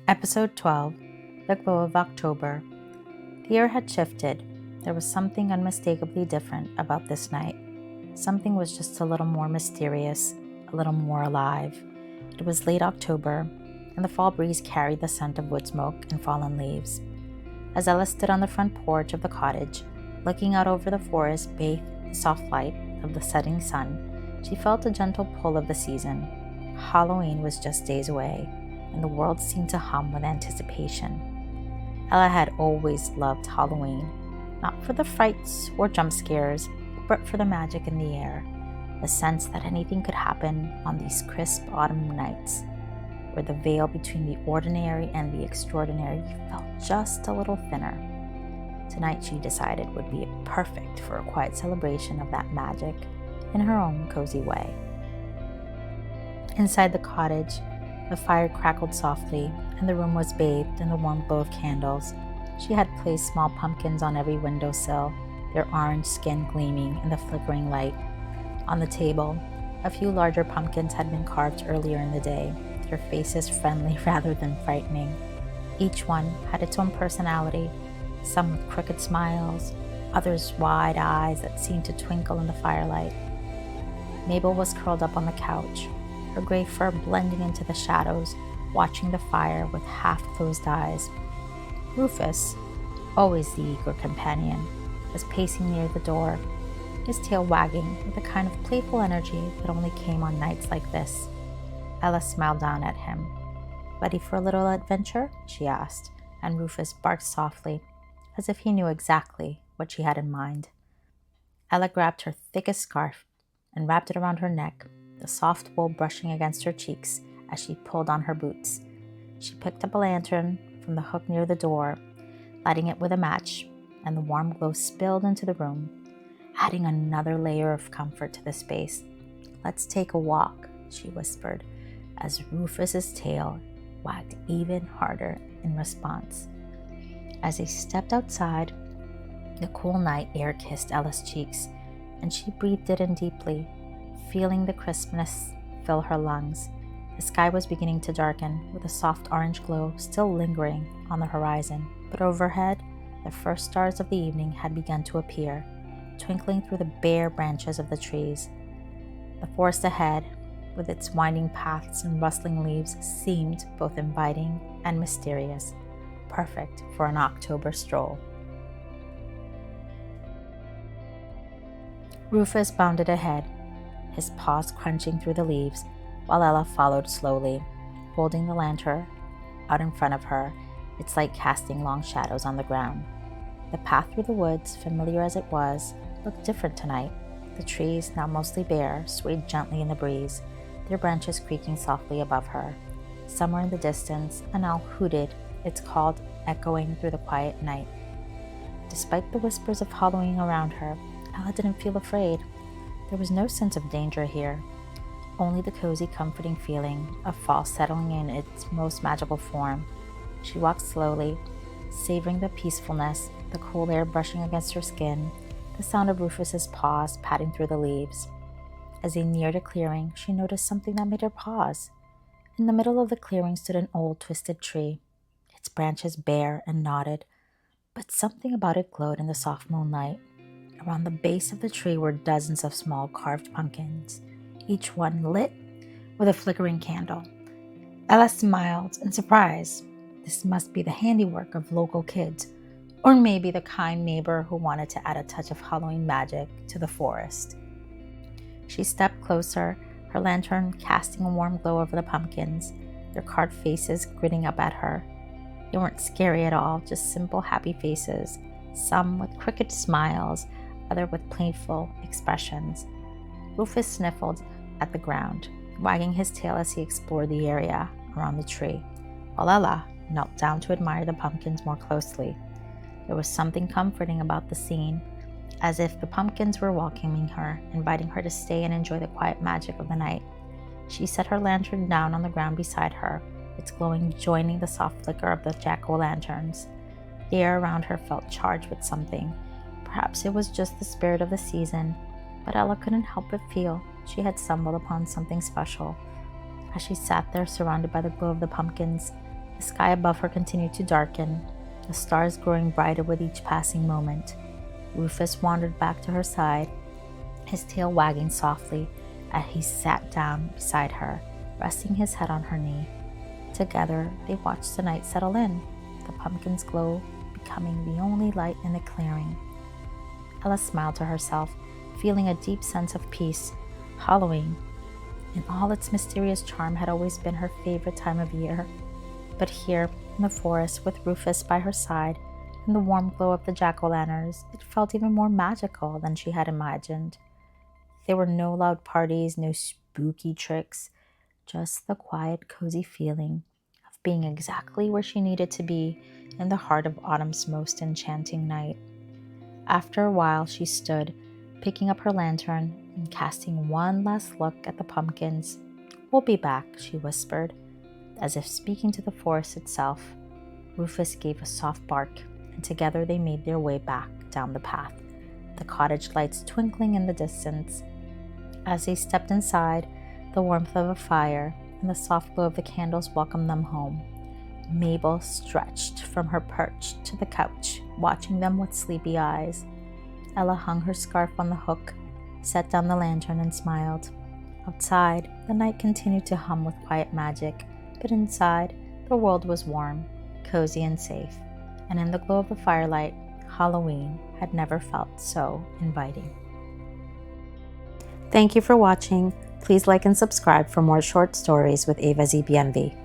Episode 12, The Glow of October. The air had shifted. There was something unmistakably different about this night. Something was just a little more mysterious, a little more alive. It was late October, and the fall breeze carried the scent of wood smoke and fallen leaves. As Ella stood on the front porch of the cottage, looking out over the forest bathed in the soft light of the setting sun, she felt a gentle pull of the season. Halloween was just days away, and the world seemed to hum with anticipation. Ella had always loved Halloween, not for the frights or jump scares, but for the magic in the air, the sense that anything could happen on these crisp autumn nights, where the veil between the ordinary and the extraordinary felt just a little thinner. Tonight, she decided, would be perfect for a quiet celebration of that magic in her own cozy way. Inside the cottage, the fire crackled softly, and the room was bathed in the warm glow of candles. She had placed small pumpkins on every windowsill, their orange skin gleaming in the flickering light. On the table, a few larger pumpkins had been carved earlier in the day, their faces friendly rather than frightening. Each one had its own personality, some with crooked smiles, others wide eyes that seemed to twinkle in the firelight. Mabel was curled up on the couch, her gray fur blending into the shadows, watching the fire with half-closed eyes. Rufus, always the eager companion, was pacing near the door, his tail wagging with a kind of playful energy that only came on nights like this. Ella smiled down at him. "Ready for a little adventure?" she asked, and Rufus barked softly, as if he knew exactly what she had in mind. Ella grabbed her thickest scarf and wrapped it around her neck, the soft wool brushing against her cheeks as she pulled on her boots. She picked up a lantern from the hook near the door, lighting it with a match, and the warm glow spilled into the room, adding another layer of comfort to the space. "Let's take a walk," she whispered, as Rufus's tail wagged even harder in response. As they stepped outside, the cool night air kissed Ella's cheeks, and she breathed it in deeply, feeling the crispness fill her lungs. The sky was beginning to darken, with a soft orange glow still lingering on the horizon, but overhead, the first stars of the evening had begun to appear, twinkling through the bare branches of the trees. The forest ahead, with its winding paths and rustling leaves, seemed both inviting and mysterious, perfect for an October stroll. Rufus bounded ahead, his paws crunching through the leaves, while Ella followed slowly, holding the lantern out in front of her, its light casting long shadows on the ground. The path through the woods, familiar as it was, looked different tonight. The trees, now mostly bare, swayed gently in the breeze, their branches creaking softly above her. Somewhere in the distance, an owl hooted, its call echoing through the quiet night. Despite the whispers of Halloween around her, Ella didn't feel afraid. There was no sense of danger here, only the cozy, comforting feeling of fall settling in its most magical form. She walked slowly, savoring the peacefulness, the cool air brushing against her skin, the sound of Rufus's paws patting through the leaves. As they neared a clearing, she noticed something that made her pause. In the middle of the clearing stood an old, twisted tree, its branches bare and knotted, but something about it glowed in the soft moonlight. Around the base of the tree were dozens of small carved pumpkins, each one lit with a flickering candle. Ella smiled in surprise. This must be the handiwork of local kids, or maybe the kind neighbor who wanted to add a touch of Halloween magic to the forest. She stepped closer, her lantern casting a warm glow over the pumpkins, their carved faces grinning up at her. They weren't scary at all, just simple, happy faces, some with crooked smiles, others with playful expressions. Rufus sniffled at the ground, wagging his tail as he explored the area around the tree, while Ella knelt down to admire the pumpkins more closely. There was something comforting about the scene, as if the pumpkins were welcoming her, inviting her to stay and enjoy the quiet magic of the night. She set her lantern down on the ground beside her, its glowing joining the soft flicker of the jack-o'-lanterns. The air around her felt charged with something. Perhaps it was just the spirit of the season, but Ella couldn't help but feel she had stumbled upon something special. As she sat there surrounded by the glow of the pumpkins, The sky above her continued to darken, the stars growing brighter with each passing moment. Rufus wandered back to her side, his tail wagging softly as he sat down beside her, resting his head on her knee. Together, they watched the night settle in, the pumpkin's glow becoming the only light in the clearing. Ella smiled to herself, feeling a deep sense of peace. Halloween, in all its mysterious charm, had always been her favorite time of year. But here, in the forest, with Rufus by her side, and the warm glow of the jack-o'-lanterns, it felt even more magical than she had imagined. There were no loud parties, no spooky tricks, just the quiet, cozy feeling of being exactly where she needed to be in the heart of autumn's most enchanting night. After a while, she stood, picking up her lantern and casting one last look at the pumpkins. "We'll be back," she whispered, as if speaking to the forest itself. Rufus gave a soft bark, and together they made their way back down the path, the cottage lights twinkling in the distance. As they stepped inside, the warmth of a fire and the soft glow of the candles welcomed them home. Mabel stretched from her perch to the couch, watching them with sleepy eyes. Ella hung her scarf on the hook, set down the lantern, and smiled. Outside, the night continued to hum with quiet magic, but inside, the world was warm, cozy, and safe, and in the glow of the firelight, Halloween had never felt so inviting. Thank you for watching. Please like and subscribe for more short stories with Ava Z. Bienvi.